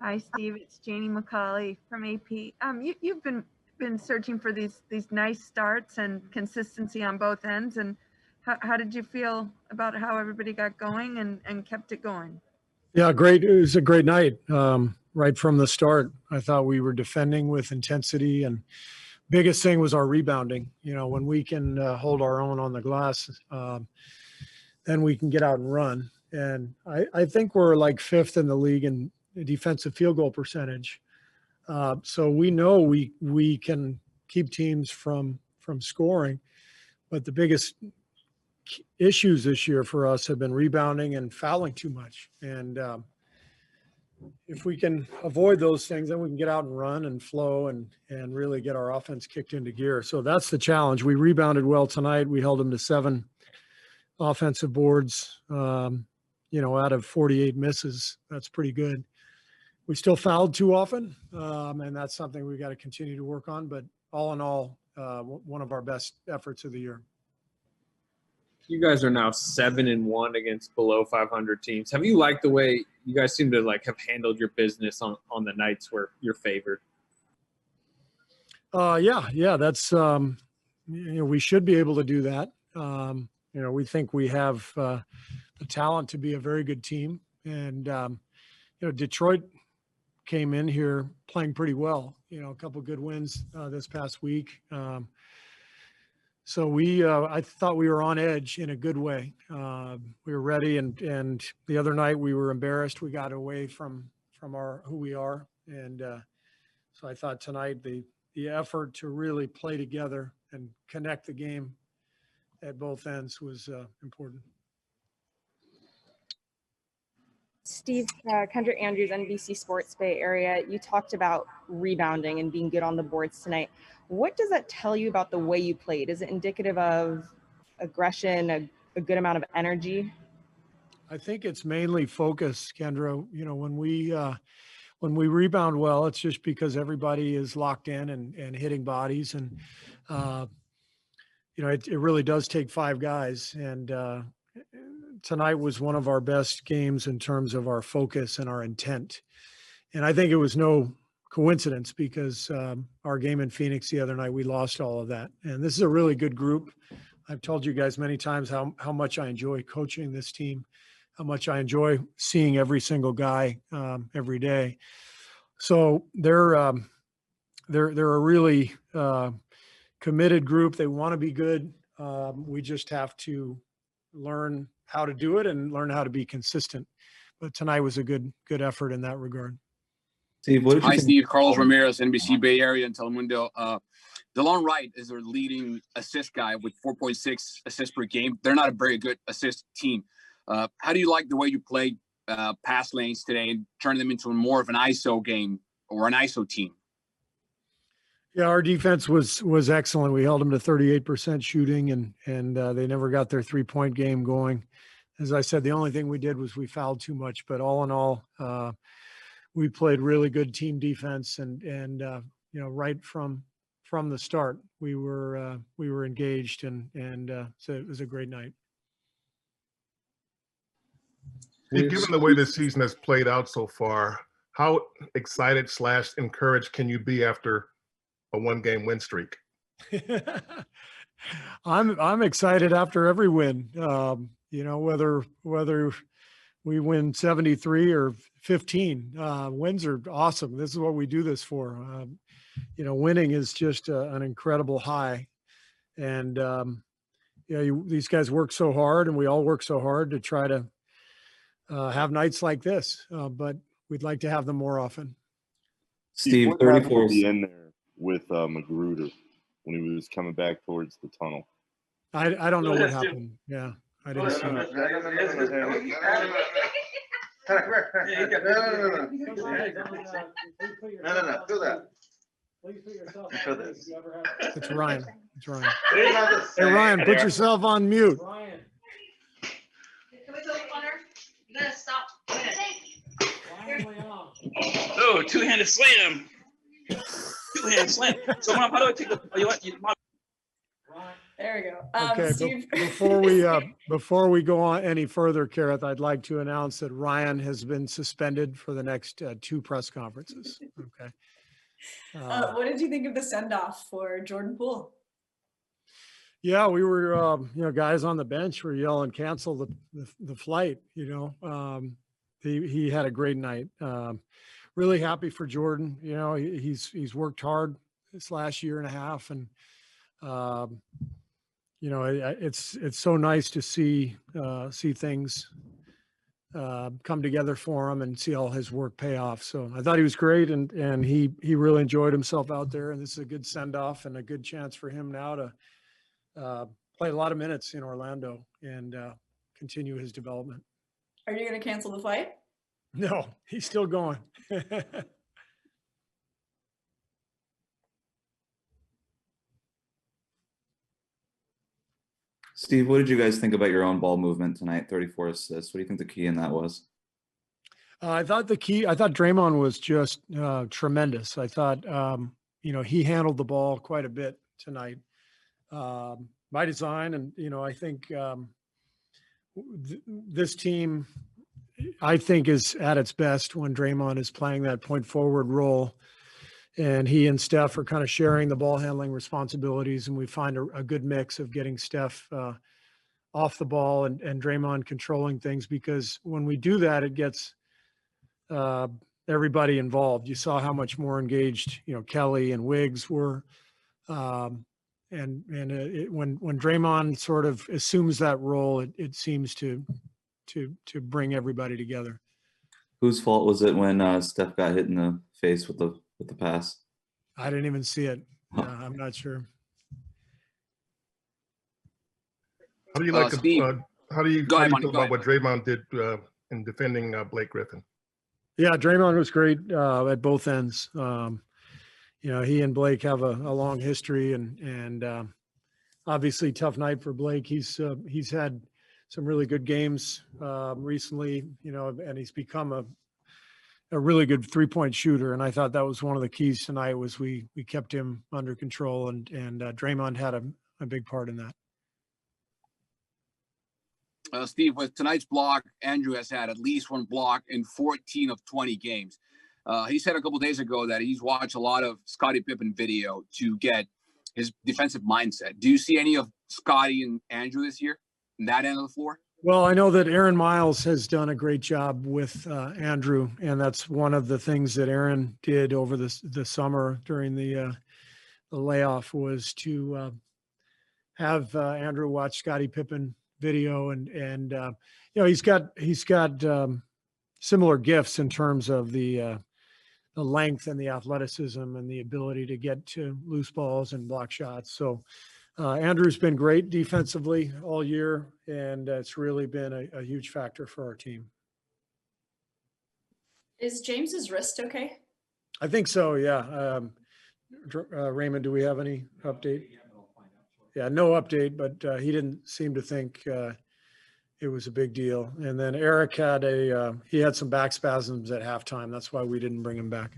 Hi, Steve. It's Janie McCauley from AP. You've been searching for these nice starts and consistency on both ends. And how did you feel about how everybody got going and kept it going? Yeah, great. It was a great night. Right from the start, I thought we were defending with intensity, and biggest thing was our rebounding. You know, when we can hold our own on the glass, then we can get out and run. And I think we're like fifth in the league in defensive field goal percentage. So we know we can keep teams from scoring, but the biggest issues this year for us have been rebounding and fouling too much. And if we can avoid those things, then we can get out and run and flow and really get our offense kicked into gear. So that's the challenge. We rebounded well tonight. We held them to 7 offensive boards, out of 48 misses. That's pretty good. We still fouled too often, and that's something we got to continue to work on. But all in all, one of our best efforts of the year. You guys are now 7-1 against below 500 teams. Have you liked the way you guys seem to have handled your business on the nights where you're favored? Yeah. That's we should be able to do that. We think we have the talent to be a very good team, and Detroit came in here playing pretty well. A couple good wins this past week. So I thought we were on edge in a good way. We were ready, and the other night we were embarrassed. We got away from who we are, and so I thought tonight the effort to really play together and connect the game at both ends was important. Steve, Kendrick Andrews, NBC Sports Bay Area, you talked about rebounding and being good on the boards tonight. What does that tell you about the way you played? Is it indicative of aggression, a good amount of energy? I think it's mainly focus, Kendra. When we rebound well, it's just because everybody is locked in and hitting bodies. And, it really does take 5 guys. And tonight was one of our best games in terms of our focus and our intent. And I think it was no coincidence because our game in Phoenix the other night, we lost all of that. And this is a really good group. I've told you guys many times how much I enjoy coaching this team, how much I enjoy seeing every single guy every day. So they're a really committed group. They want to be good. We just have to learn how to do it and learn how to be consistent. But tonight was a good effort in that regard. Steve, Hi, Steve. Carlos Ramirez, NBC Bay Area and Telemundo. DeLon Wright is their leading assist guy with 4.6 assists per game. They're not a very good assist team. How do you like the way you played pass lanes today and turn them into more of an ISO game or an ISO team? Yeah, our defense was excellent. We held them to 38% shooting, and they never got their 3-point game going. As I said, the only thing we did was we fouled too much. But all in all, we played really good team defense, and right from the start, we were engaged, and so it was a great night. Given the way this season has played out so far, how excited / encouraged can you be after a 1-game win streak? I'm excited after every win. Whether we win 73 or 15, wins are awesome. This is what we do this for. Winning is just an incredible high, and these guys work so hard, and we all work so hard to try to have nights like this, but we'd like to have them more often. Steve, 34 in there with Magruder when he was coming back towards the tunnel. I don't know what happened. Yeah, I didn't see it. No, do that. It's Ryan. Hey, Ryan, put yourself on mute. Ryan. Can we go corner? You gotta stop. Oh, two-handed slam. Two-handed slam. So, Mom, how do I take the? Mom. There There we go. Okay, Steve. before we go on any further, Kareth, I'd like to announce that Ryan has been suspended for the next 2 press conferences. Okay. What did you think of the send-off for Jordan Poole? Yeah, we were, guys on the bench were yelling, cancel the flight, he had a great night. Really happy for Jordan. He's worked hard this last year and a half, and it's so nice to see things come together for him and see all his work pay off. So I thought he was great, and he really enjoyed himself out there. And this is a good send off and a good chance for him now to play a lot of minutes in Orlando and continue his development. Are you going to cancel the flight? No, he's still going. Steve, what did you guys think about your own ball movement tonight? 34 assists. What do you think the key in that was? I thought Draymond was just tremendous. I thought, he handled the ball quite a bit tonight by design. And, I think this team, I think, is at its best when Draymond is playing that point forward role. And he and Steph are kind of sharing the ball handling responsibilities. And we find a good mix of getting Steph off the ball and Draymond controlling things, because when we do that, it gets everybody involved. You saw how much more engaged, Kelly and Wiggs were. When Draymond sort of assumes that role, it seems to bring everybody together. Whose fault was it when Steph got hit in the face with the pass? I didn't even see it. I'm not sure. How do you like Steve, how do you feel about what Draymond did in defending Blake Griffin? Yeah, Draymond was great at both ends. He and Blake have a long history, and obviously tough night for Blake. He's had some really good games recently, and he's become a really good 3-point shooter. And I thought that was one of the keys tonight, was we kept him under control, and Draymond had a big part in that. Steve, with tonight's block, Andrew has had at least 1 block in 14 of 20 games. He said a couple days ago that he's watched a lot of Scottie Pippen video to get his defensive mindset. Do you see any of Scottie and Andrew this year in that end of the floor? Well, I know that Aaron Miles has done a great job with Andrew, and that's one of the things that Aaron did over the summer during the layoff, was to have Andrew watch Scottie Pippen video, and he's got similar gifts in terms of the length and the athleticism and the ability to get to loose balls and block shots. So Andrew's been great defensively all year, and it's really been a huge factor for our team. Is James's wrist okay? I think so, yeah. Raymond, do we have any update? Yeah, no update, but he didn't seem to think it was a big deal. And then Eric had he had some back spasms at halftime. That's why we didn't bring him back.